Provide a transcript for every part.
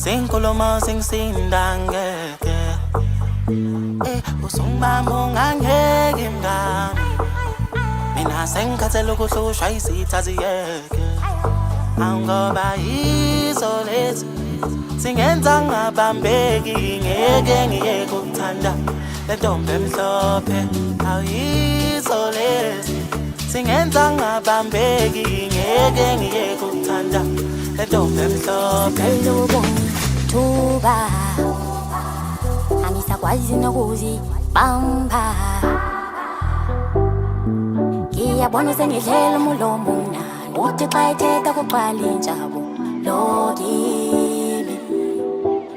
Sinkulumo singisinda ngeke usungibamba ungangeke mngani mina sengikhathele ukuhlushwa izitha ziyeke angoba yizo lezi singenza ngabambeki ngeke ngiyeke ukuthanda le ntombi emhlophe ayizo lezi singenza ngabambeki ngeke ngiyeke ukuthanda le ntombi emhlophe Thuba angisakwazi nokuzibamba ngiyabona sengidlela umulomo mnandi uthi xa ethetha kuqala injabu lo kimi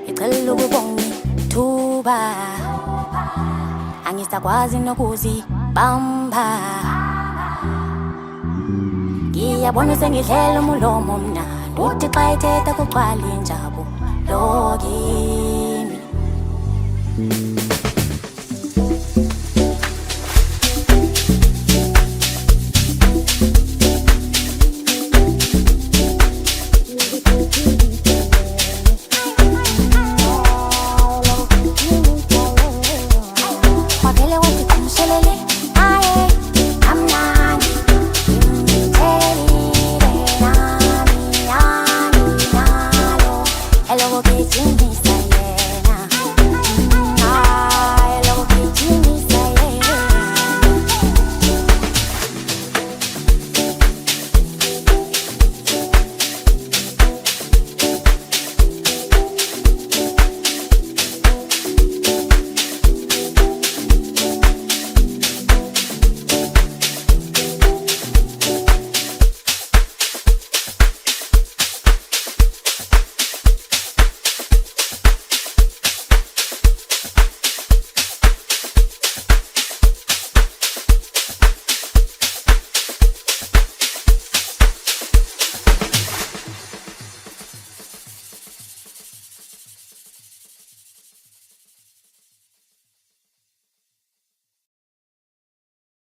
ngicela ukubonga thuba angisakwazi nokuzibamba ngiyabona sengidlela umulomo mnandi uthi xa ethetha kuqala injabu lo kimi